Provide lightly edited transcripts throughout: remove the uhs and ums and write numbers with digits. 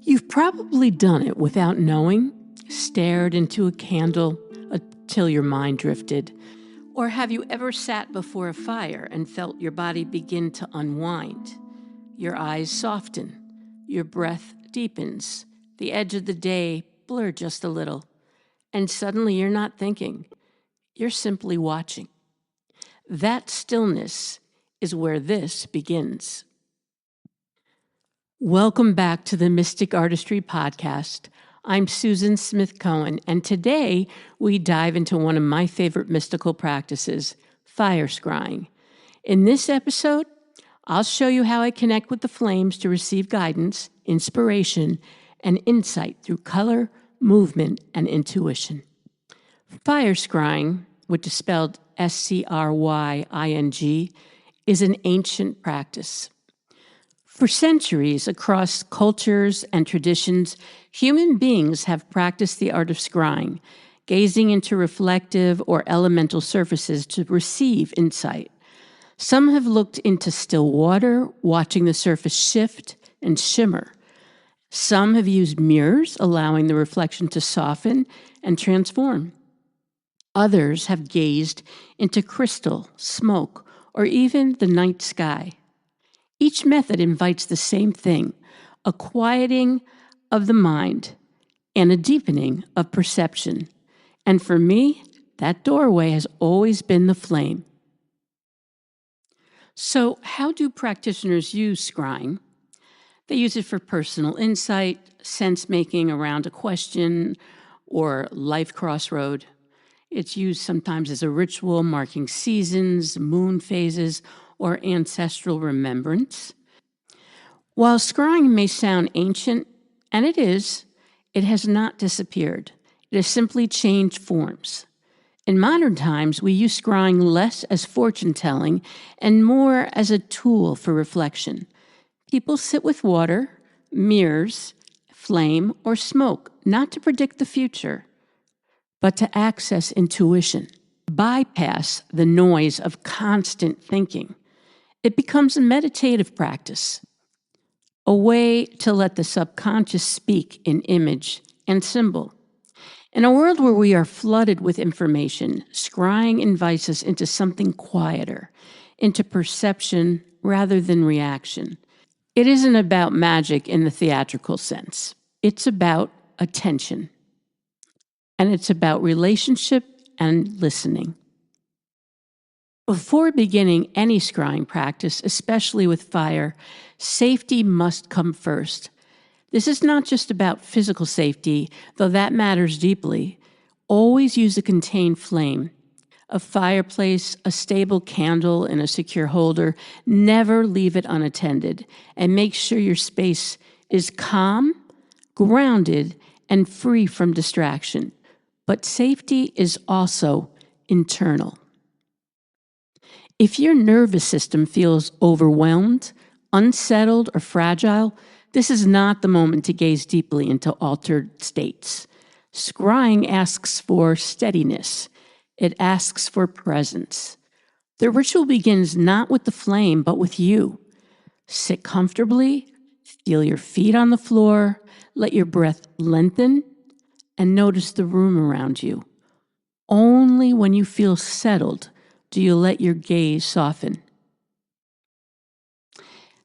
You've probably done it without knowing, stared into a candle until your mind drifted. Or have you ever sat before a fire and felt your body begin to unwind? Your eyes soften, your breath deepens, the edge of the day blur just a little, and suddenly you're not thinking, you're simply watching. That stillness is where this begins. Welcome back to the Mystic Artistry Podcast. I'm Susan Smith Cohen, and today we dive into one of my favorite mystical practices, fire scrying. In this episode, I'll show you how I connect with the flames to receive guidance, inspiration, and insight through color, movement, and intuition. Fire scrying, which is spelled S-C-R-Y-I-N-G, is an ancient practice. For centuries, across cultures and traditions, human beings have practiced the art of scrying, gazing into reflective or elemental surfaces to receive insight. Some have looked into still water, watching the surface shift and shimmer. Some have used mirrors, allowing the reflection to soften and transform. Others have gazed into crystal, smoke, or even the night sky. Each method invites the same thing, a quieting of the mind and a deepening of perception. And for me, that doorway has always been the flame. So, how do practitioners use scrying? They use it for personal insight, sense-making around a question or life crossroad. It's used sometimes as a ritual marking seasons, moon phases, or ancestral remembrance. While scrying may sound ancient, and it is, it has not disappeared. It has simply changed forms. In modern times, we use scrying less as fortune-telling and more as a tool for reflection. People sit with water, mirrors, flame, or smoke, not to predict the future, but to access intuition, bypass the noise of constant thinking. It becomes a meditative practice, a way to let the subconscious speak in image and symbol. In a world where we are flooded with information, scrying invites us into something quieter, into perception rather than reaction. It isn't about magic in the theatrical sense. It's about attention. And it's about relationship and listening. Before beginning any scrying practice, especially with fire, safety must come first. This is not just about physical safety, though that matters deeply. Always use a contained flame, a fireplace, a stable candle in a secure holder. Never leave it unattended, and make sure your space is calm, grounded, and free from distraction. But safety is also internal. If your nervous system feels overwhelmed, unsettled, or fragile, this is not the moment to gaze deeply into altered states. Scrying asks for steadiness. It asks for presence. The ritual begins not with the flame, but with you. Sit comfortably, feel your feet on the floor, let your breath lengthen, and notice the room around you. Only when you feel settled do you let your gaze soften.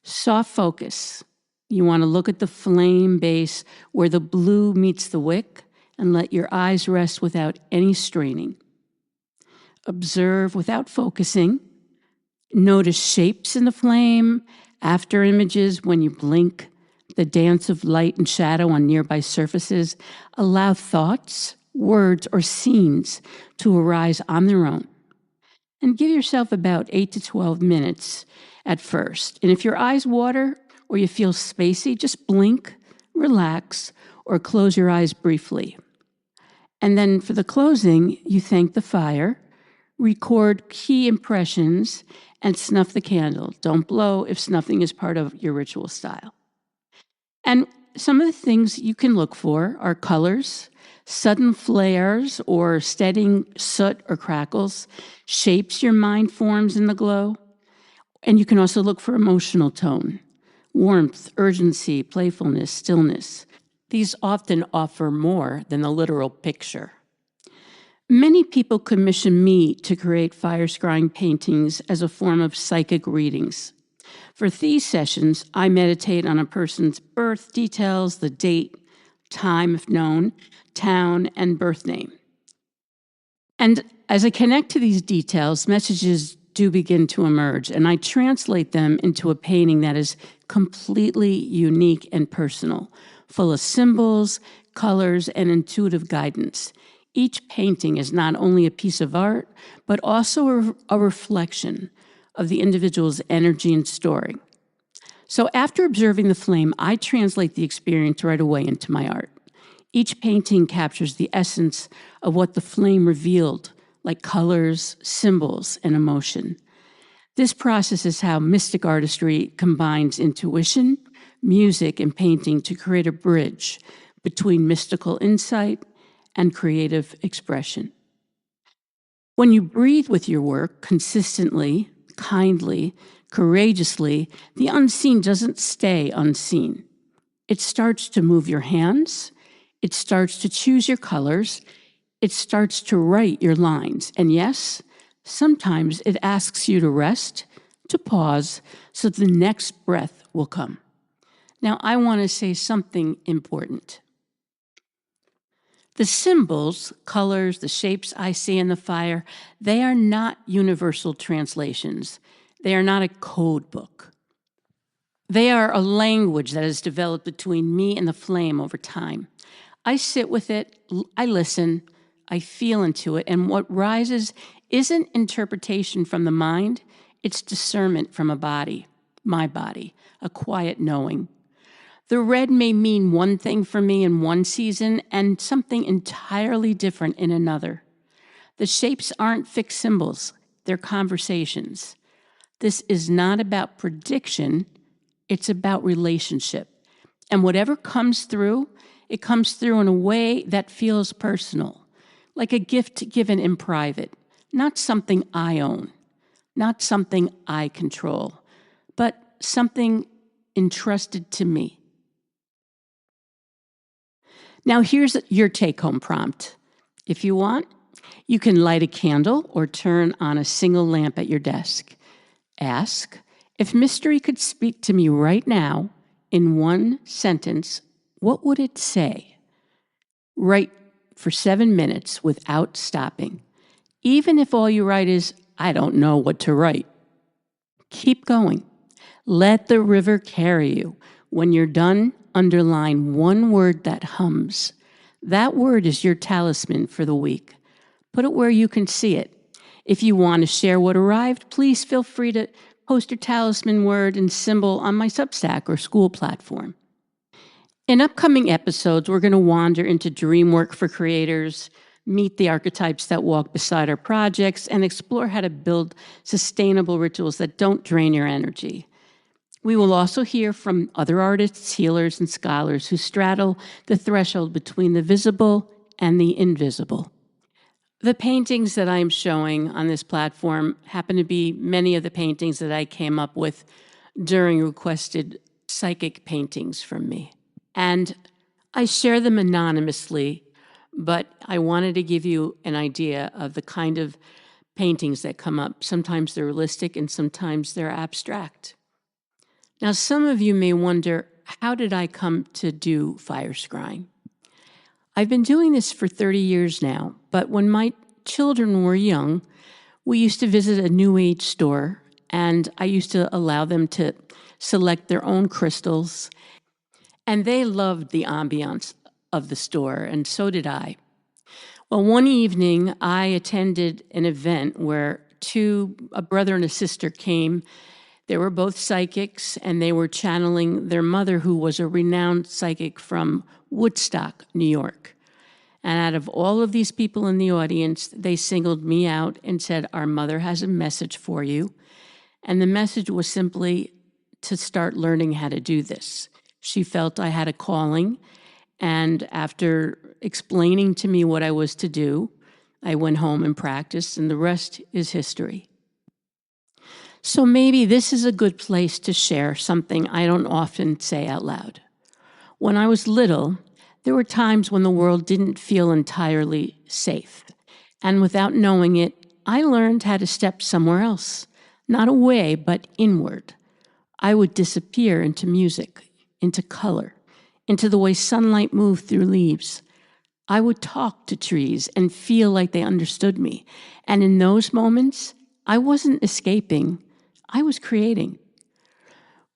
Soft focus. You want to look at the flame base where the blue meets the wick and let your eyes rest without any straining. Observe without focusing. Notice shapes in the flame, after images when you blink, the dance of light and shadow on nearby surfaces. Allow thoughts, words, or scenes to arise on their own. And give yourself about 8 to 12 minutes at first. And if your eyes water or you feel spacey, just blink, relax, or close your eyes briefly. And then for the closing, you thank the fire, record key impressions, and snuff the candle. Don't blow if snuffing is part of your ritual style. And some of the things you can look for are colors, sudden flares or steadying soot or crackles, shapes your mind forms in the glow, And you can also look for emotional tone, warmth, urgency, playfulness, stillness. These often offer more than the literal picture. Many people commission me to create fire scrying paintings as a form of psychic readings. For these sessions, I meditate on a person's birth details, the date, time if known, town, and birth name. And as I connect to these details, messages do begin to emerge, and I translate them into a painting that is completely unique and personal, full of symbols, colors, and intuitive guidance. Each painting is not only a piece of art, but also a reflection of the individual's energy and story. So after observing the flame, I translate the experience right away into my art. Each painting captures the essence of what the flame revealed, like colors, symbols, and emotion. This process is how mystic artistry combines intuition, music, and painting to create a bridge between mystical insight and creative expression. When you breathe with your work consistently, kindly, courageously, the unseen doesn't stay unseen. It starts to move your hands. It starts to choose your colors. It starts to write your lines. And yes, sometimes it asks you to rest, to pause, so the next breath will come. Now, I want to say something important. The symbols, colors, the shapes I see in the fire, they are not universal translations. They are not a code book. They are a language that has developed between me and the flame over time. I sit with it, I listen, I feel into it, and what rises isn't interpretation from the mind, it's discernment from a body, my body, a quiet knowing. The red may mean one thing for me in one season and something entirely different in another. The shapes aren't fixed symbols, they're conversations. This is not about prediction, it's about relationship. And whatever comes through, it comes through in a way that feels personal, like a gift given in private, not something I own, not something I control, but something entrusted to me. Now, here's your take-home prompt. If you want, you can light a candle or turn on a single lamp at your desk. Ask, if mystery could speak to me right now in one sentence, what would it say? Write for 7 minutes without stopping. Even if all you write is, I don't know what to write. Keep going. Let the river carry you. When you're done, underline one word that hums. That word is your talisman for the week. Put it where you can see it. If you want to share what arrived, please feel free to post your talisman word and symbol on my Substack or school platform. In upcoming episodes, we're going to wander into dream work for creators, meet the archetypes that walk beside our projects, and explore how to build sustainable rituals that don't drain your energy. We will also hear from other artists, healers, and scholars who straddle the threshold between the visible and the invisible. The paintings that I'm showing on this platform happen to be many of the paintings that I came up with during requested psychic paintings from me. And I share them anonymously, but I wanted to give you an idea of the kind of paintings that come up. Sometimes they're realistic and sometimes they're abstract. Now, some of you may wonder, how did I come to do fire scrying? I've been doing this for 30 years now, but when my children were young, we used to visit a New Age store, and I used to allow them to select their own crystals, and they loved the ambiance of the store, and so did I. Well, one evening, I attended an event where a brother and a sister came. They were both psychics, and they were channeling their mother, who was a renowned psychic from Woodstock, New York. And out of all of these people in the audience, they singled me out and said, our mother has a message for you. And the message was simply to start learning how to do this. She felt I had a calling, and after explaining to me what I was to do, I went home and practiced, and the rest is history. So maybe this is a good place to share something I don't often say out loud. When I was little, there were times when the world didn't feel entirely safe. And without knowing it, I learned how to step somewhere else, not away, but inward. I would disappear into music, into color, into the way sunlight moved through leaves. I would talk to trees and feel like they understood me. And in those moments, I wasn't escaping, I was creating.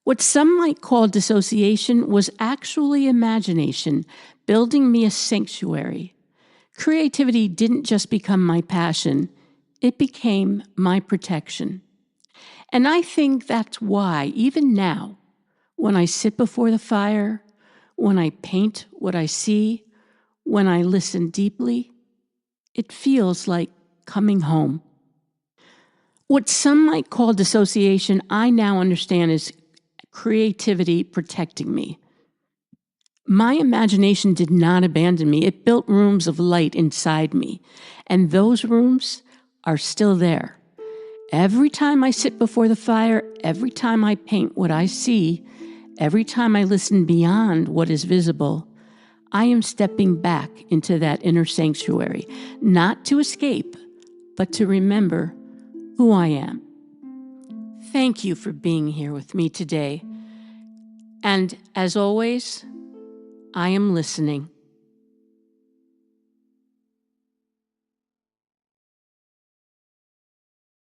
What some might call dissociation was actually imagination, building me a sanctuary. Creativity didn't just become my passion, it became my protection. And I think that's why, even now, when I sit before the fire, when I paint what I see, when I listen deeply, it feels like coming home. What some might call dissociation, I now understand is creativity protecting me. My imagination did not abandon me. It built rooms of light inside me, and those rooms are still there. Every time I sit before the fire, every time I paint what I see, every time I listen beyond what is visible, I am stepping back into that inner sanctuary, not to escape, but to remember who I am. Thank you for being here with me today. And as always, I am listening.